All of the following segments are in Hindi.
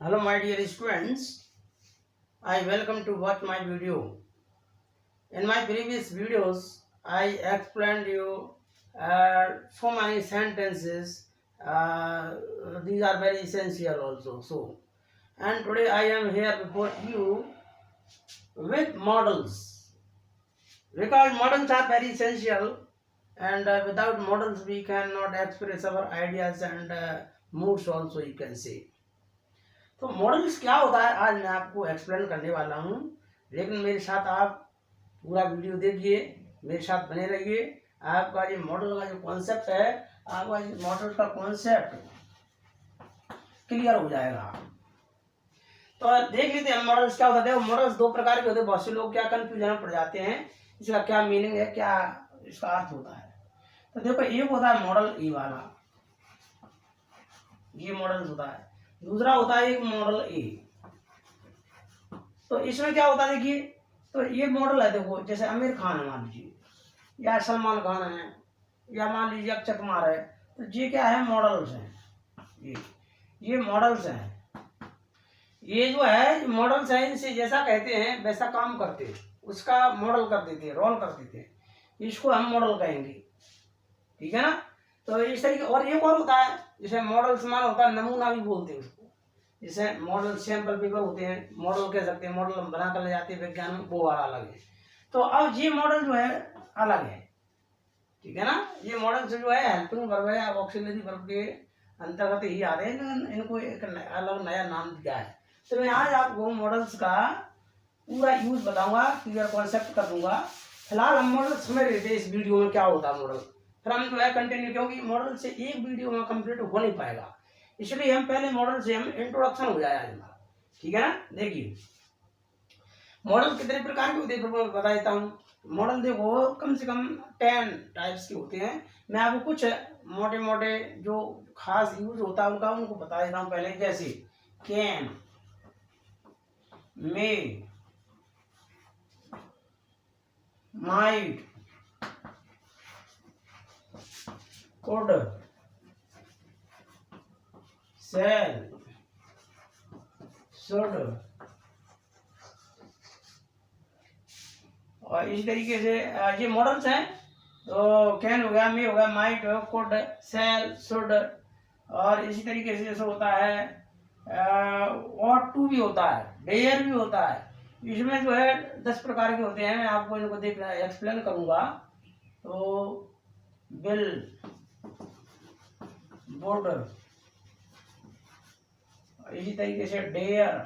Hello my dear students, I welcome to watch my video. In my previous videos, I explained you so many sentences. These are very essential also. And today I am here before you with models. Because models are very essential, and without models we cannot express our ideas and moods also, you can say. तो मॉडल्स क्या होता है आज मैं आपको एक्सप्लेन करने वाला हूँ, लेकिन मेरे साथ आप पूरा वीडियो देखिए, मेरे साथ बने रहिए। आपका ये मॉडल का जो कॉन्सेप्ट है, आपका ये मॉडल का कॉन्सेप्ट क्लियर हो जाएगा। तो देख लेते हैं मॉडल्स क्या होता है। मॉडल्स दो प्रकार के होते हैं। बहुत से लोग क्या कंफ्यूजन में पड़ जाते हैं, इसका क्या मीनिंग है, क्या इसका अर्थ होता है। तो देखो, एक होता है मॉडल ए वाला, ये मॉडल होता है। दूसरा होता है एक मॉडल ए। तो इसमें क्या होता है देखिए, तो ये मॉडल है, देखो जैसे आमिर खान है मान लीजिए, या सलमान खान है, या मान लीजिए अक्षय कुमार है। तो ये क्या है, मॉडल्स हैं। ये मॉडल्स हैं। ये जो है मॉडल्स हैं, इनसे जैसा कहते हैं वैसा काम करते, उसका मॉडल कर देते, रोल कर देते, इसको हम मॉडल कहेंगे। ठीक है ना। तो इस तरीके। और एक और होता है, जैसे मॉडल समान होता है, नमूना भी बोलते हैं उसको। जैसे मॉडल सैंपल पेपर होते हैं, मॉडल कह सकते हैं, मॉडल बना कर ले जाते हैं विज्ञान में, वो वाला अलग है। तो अब ये मॉडल जो है अलग है। ठीक है ना। ये मॉडल जो है हेल्पिंग वर्ब है, ऑक्सिलरी वर्ब के अंतर्गत ही आ रहे हैं, इनको एक अलग नया नाम दिया है। तो मैं आज आपको मॉडल्स का पूरा यूज बताऊंगा, क्लियर कॉन्सेप्ट कर दूंगा। फिलहाल हम मॉडल समझ लेते हैं इस वीडियो में क्या होता है मॉडल, फिर हम जो है कंटिन्यू, क्योंकि मॉडल से एक वीडियो में कंप्लीट हो नहीं पाएगा, इसलिए हम पहले मॉडल से हम इंट्रोडक्शन हो जाए आज हमारा। ठीक है ना। देखिए मॉडल कितने प्रकार के होते हैं बता देता हूँ। मॉडल देखो कम से कम 10 टाइप्स के होते हैं। मैं आपको कुछ मोटे मोटे जो खास यूज होता है उनका उनको बता देता हूँ पहले। जैसे can, may, might, could, shall, should, और इसी तरीके से ये मॉडल्स हैं। तो कैन हो गया, मे हो गया, माइट हो, कुड, सेल, शुड, और इसी तरीके से जैसे होता है और टू भी होता है, डेयर भी होता है। इसमें जो है 10 प्रकार के होते हैं, मैं आपको इनको देखना एक्सप्लेन करूंगा। तो बिल, वुड, इसी तरीके से डेयर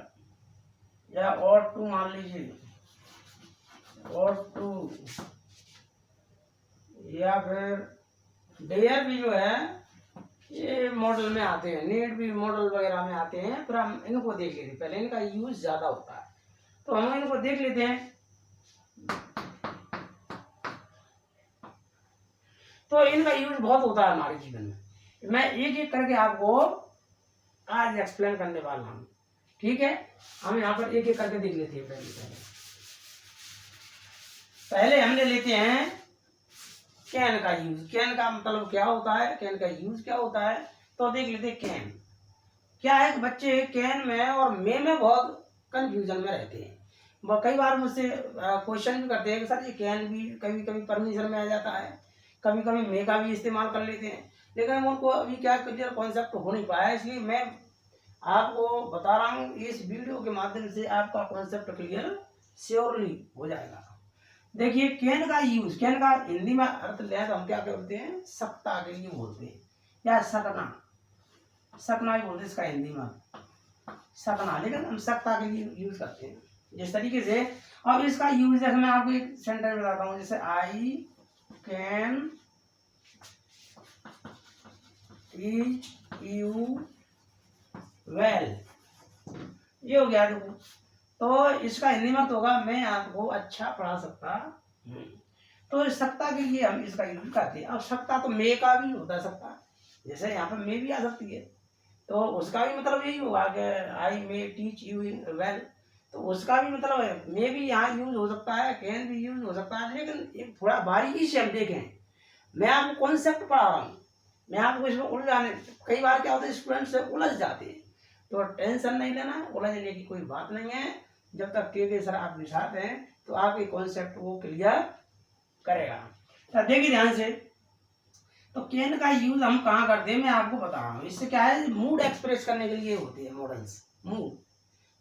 या और टू मान लीजिए, और टू, या फिर डेयर भी जो है ये मॉडल में आते हैं, नीड भी मॉडल वगैरह में आते हैं। फिर हम इनको देख लेते हैं, पहले इनका यूज ज्यादा होता है तो हम इनको देख लेते हैं। तो इनका यूज बहुत होता है हमारे जीवन में। मैं एक एक करके आपको आज एक्सप्लेन करने वाला हूँ। ठीक है। हम यहाँ पर एक एक करके देख लेते हैं। पहले हम ले लेते हैं कैन का यूज। कैन का मतलब क्या होता है, कैन का यूज क्या होता है, तो देख लेते हैं। कैन क्या है, बच्चे कैन में और मे में बहुत कंफ्यूजन में रहते हैं। वो कई बार मुझसे क्वेश्चन भी करते हैं कि सर ये कैन भी कभी कभी परमिशन में आ जाता है, कभी कभी मे का भी इस्तेमाल कर लेते हैं, लेकिन हम उनको अभी क्या क्लियर कॉन्सेप्ट हो नहीं पाया, इसलिए मैं आपको बता रहा हूँ। इस वीडियो के माध्यम से आपका कॉन्सेप्ट क्लियर श्योरली हो जाएगा। देखिए कैन का यूज, कैन का हिंदी में अर्थ ले तो हम क्या करते हैं, सत्ता के लिए बोलते हैं, या सकना, सकना ही बोलते हैं इसका हिंदी में, सकना, लेकिन हम सत्ता के लिए यूज करते हैं जिस तरीके से। अब इसका यूज जैसे मैं आपको एक सेंटेंस बताता हूँ, जैसे I can teach you well, ये हो गया। देखो तो इसका हिंदी में तो होगा, मैं आपको अच्छा पढ़ा सकता हूं। तो सत्ता के लिए हम इसका यूज करते हैं। अब सत्ता तो मे का भी होता है, सत्ता जैसे यहाँ पे मे भी आ सकती है, तो उसका भी मतलब यही होगा कि आई मे टीच यू वेल, तो उसका भी मतलब है मे भी यहाँ यूज हो सकता है, कैन भी यूज हो सकता है। लेकिन एक थोड़ा बारीकी से हम देखें, मैं आपको कॉन्सेप्ट पढ़ा रहा हूँ, मैं आपको इसमें उलझाने, कई बार क्या होता है स्टूडेंट से उलझ जाते हैं, तो टेंशन नहीं लेना, उलझने की कोई बात नहीं है। जब तक के सर आपके साथ हैं तो आपके कॉन्सेप्ट वो क्लियर करेगा। तो देखिए ध्यान से, तो कैन का यूज हम कहाँ करते हैं मैं आपको बता रहा हूँ। इससे क्या है, मूड एक्सप्रेस करने के लिए होते हैं मॉडल्स। मूड,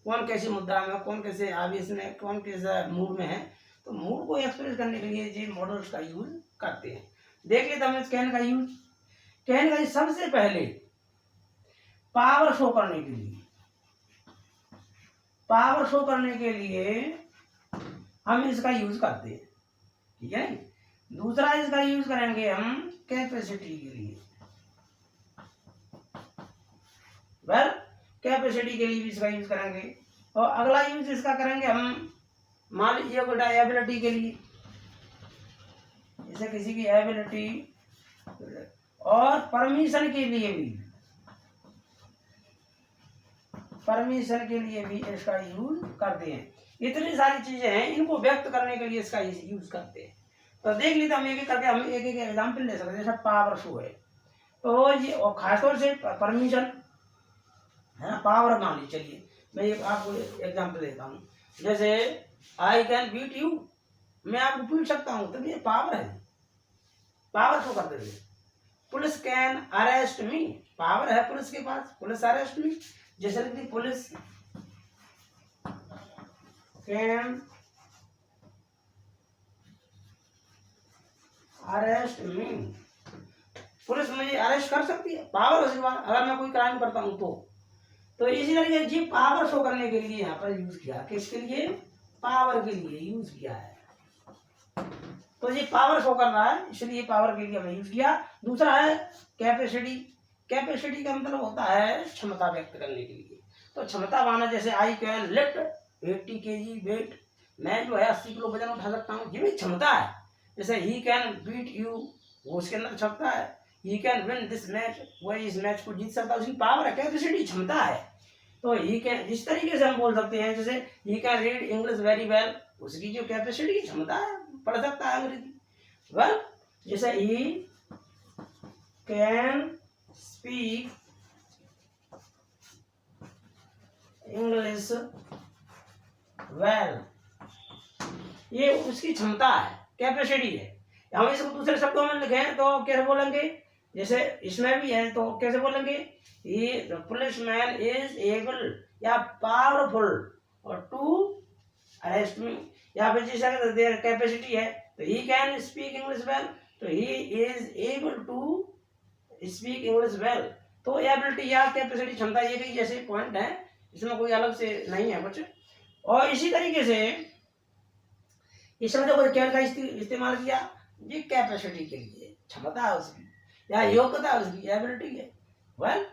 कौन कैसी मुद्रा में, कौन कैसे आवेश में, कौन कैसा मूड में है, तो मूड को एक्सप्रेस करने के लिए ये मॉडल्स का यूज करते हैं। देख लेते हम कैन का यूज। कैन का सबसे पहले पावर शो करने के लिए, पावर शो करने के लिए हम इसका यूज करते हैं, ठीक है। दूसरा इसका यूज करेंगे हम कैपेसिटी के लिए, वेल कैपेसिटी के लिए भी इसका यूज करेंगे। और अगला यूज इसका करेंगे हम, मान लीजिए एबिलिटी के लिए, जैसे किसी की एबिलिटी, और परमिशन के लिए भी, परमिशन के लिए भी इसका यूज करते हैं। इतनी सारी चीजें हैं, इनको व्यक्त करने के लिए इसका यूज करते हैं। तो देख लीजिए हम एक एक करके हम एक एक एग्जाम्पल ले सकते हैं। जैसे पावर शो है, तो ये और खासतौर से परमिशन है ना, पावर मान लीजिए। चलिए मैं एक आपको एग्जाम्पल देता हूँ। जैसे आई कैन बीट यू, मैं आपको पूछ सकता हूँ, तो ये पावर है, पावर शो करते हुए। Police can arrest me, power है पुलिस के पास, पुलिस अरेस्ट मी। जैसे कि police can arrest me, police मुझे अरेस्ट कर सकती है, पावर उसके बाद, अगर मैं कोई क्राइम करता हूं तो इसी तरीके जी पावर शो करने के लिए यहाँ पर यूज किया। किसके लिए, पावर के लिए यूज किया है। तो ये पावर शो कर रहा है, इसलिए पावर के लिए हमने यूज किया। दूसरा है कैपेसिटी। कैपेसिटी का मतलब होता है क्षमता व्यक्त करने के लिए। तो क्षमता माना, जैसे I can lift 80 kg weight, मैं जो है 80 किलो वजन उठा सकता हूँ, ये भी क्षमता है। जैसे ही कैन बीट यू, वो उसके अंदर क्षमता है। He can win this match, वो इस मैच को जीत सकता है, उसकी पावर है, कैपेसिटी क्षमता है। तो ही कैन, इस तरीके से हम बोल सकते हैं। जैसे he can read English very well, उसकी जो कैपेसिटी की क्षमता है, पढ़ सकता है अंग्रेजी वेल। जैसे ही कैन स्पीक इंग्लिश वेल, ये उसकी क्षमता है, कैपेसिटी है। हम इसको दूसरे शब्दों में लिखें तो कैसे बोलेंगे, जैसे इसमें भी है तो कैसे बोलेंगे, ये पुलिसमैन इज एबल या पावरफुल और टू अरेस्ट मी। या फिर जैसे देयर कैपेसिटी है, तो he can speak English well, तो he is able to speak English well. तो एबिलिटी या कैपेसिटी, क्षमता, ये कई जैसे पॉइंट है, इसमें कोई अलग से नहीं है कुछ। और इसी तरीके से इस शब्द को कैन का इस्तेमाल किया, ये कैपेसिटी के लिए, क्षमता है उसकी या योग्यता है उसकी, एबिलिटी है वेल।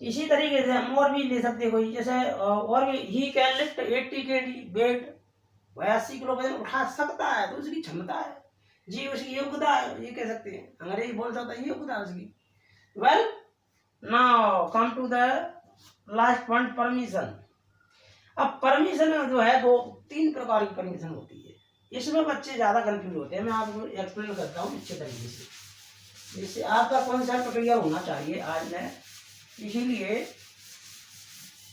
इसी तरीके से हम और भी ले सकते कोई, जैसे और भी, he can lift 80 kg weight, वह 80 किलो वजन उठा सकता है, तो उसकी क्षमता है जी, उसकी योग्यता है, ये कह सकते हैं। अंग्रेजी बोल सकता है, योग्यता है उसकी well. Now come to the last point, permission. अब परमिशन जो है, दो तीन प्रकार की परमिशन होती है। इसमें बच्चे ज्यादा कंफ्यूज होते हैं, मैं आपको एक्सप्लेन करता हूँ अच्छे तरीके से, जिससे आपका कॉन्सेप्ट क्लियर होना चाहिए। आज मैं इसीलिए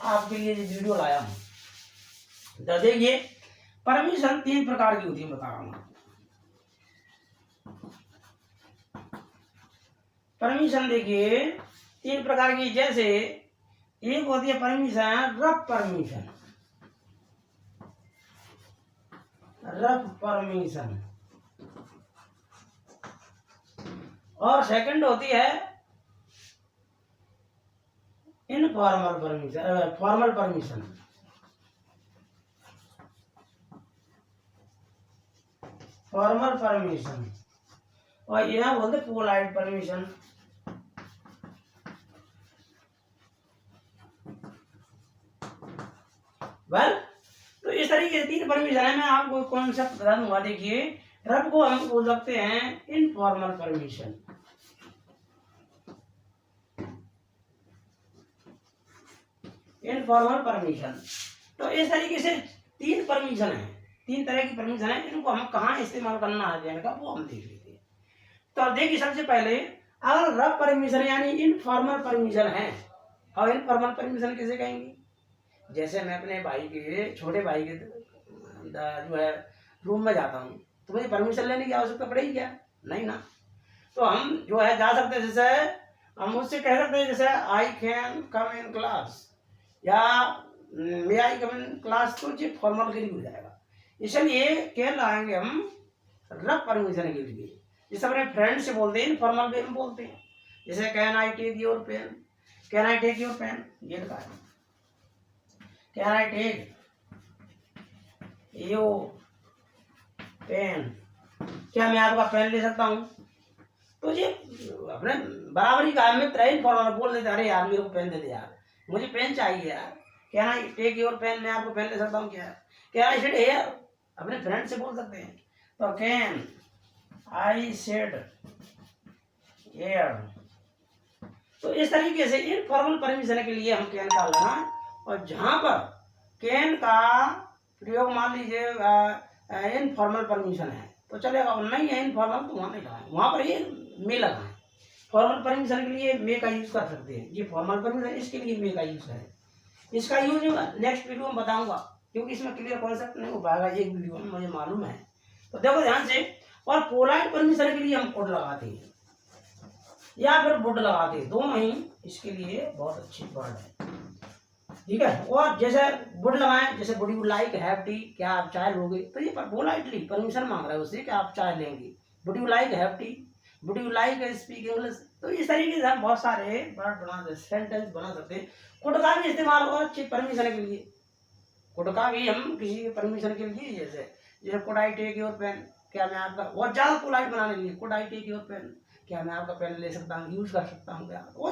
आपके लिए ये वीडियो लाया हूँ। तो देखिए, परमिशन तीन प्रकार की होती है, बता रहा हूँ। परमिशन देखिए तीन प्रकार की, जैसे एक होती है permission rough permission, rough permission. और सेकंड होती है informal permission, formal permission. Formal permission, और यह बोलते पोलाइट परमिशन। वेल, तो इस तरीके से तीन परमिशन है। मैं आपको कॉन्सेप्ट बता दूंगा। देखिए, रब को हम बोल सकते हैं इनफॉर्मल परमिशन, इनफॉर्मल परमिशन। तो इस तरीके से तीन परमिशन है, तीन तरह की परमिशन है। इनको हम कहाँ इस्तेमाल करना है देने का, वो हम देख लेते हैं। तो देखिए, सबसे पहले अगर रब परमिशन यानी इनफॉर्मल परमिशन है, और इनफॉर्मल परमिशन किसे कहेंगे? जैसे मैं अपने भाई के छोटे भाई के जो है रूम में जाता हूँ तो मुझे परमिशन लेने की आवश्यकता पड़ेगी क्या? नहीं ना। तो हम जो है जा सकते हैं, जैसे हम उससे कह सकते हैं जैसे I can come in class या मे आई कम इन क्लास, तो ये फॉर्मल के लिए हो जाएगा। इसलिए कैन लगाएंगे हम रफ परमिशन के लिए। जैसे अपने फ्रेंड से बोलते हैं इनफॉर्मल वे में बोलते हैं, जैसे can I take your pen, can I take your pen, ये लिखा है can I take your pen, क्या मैं आपका पेन ले सकता हूँ? तो ये अपने बराबरी का मित्र है, इनफॉर्मल बोल देते अरे यार मेरे को पेन दे दे यार, मुझे पेन चाहिए यार, can I take your pen, मैं आपको पेन ले सकता हूँ क्या? कैन आई सिट हियर, अपने फ्रेंड से बोल सकते हैं। तो कैन आई सिट हियर। तो इस तरीके से इनफॉर्मल परमिशन के लिए हम कैन का लेना, और जहां पर कैन का प्रयोग मान लीजिए इनफॉर्मल परमिशन है तो चलेगा, और नहीं है इनफॉर्मल तो वहां नहीं लगाएं, वहां पर ये मे लगाएं। फॉर्मल परमिशन के लिए मे का यूज कर सकते हैं, ये फॉर्मल परमिशन इसके लिए मे का यूज है। इसका यूज नेक्स्ट वीडियो में बताऊंगा, क्योंकि इसमें क्लियर कॉन्सेप्ट नहीं हो पाएगा एक वीडियो में, मुझे मालूम है। तो देखो ध्यान से, और पोलाइट परमिशन के लिए हम कोड लगाते हैं या फिर वुड लगाते हैं, दोनों ही इसके लिए बहुत अच्छी वर्ड है, ठीक है। और जैसे वुड लगाएं, जैसे would you like have T, क्या आप चाय लोगे, तो ये पोलाइटली परमिशन मांग रहा है उससे कि आप चाय लेंगे। Would you like have T, would you like speak English. तो इस तरीके से हम बहुत सारे वर्ड बना सकते, सेंटेंस बना सकते हैं। कुड का भी इस्तेमाल होगा अच्छी परमिशन के लिए, कुड का भी हम किसी परमिशन के लिए, जैसे could I take your pen, क्या मैं आपका, बहुत ज्यादा पोलाइट बनाने के लिए could I take your pen, क्या मैं आपका पेन ले सकता हूँ, यूज कर सकता हूँ क्या?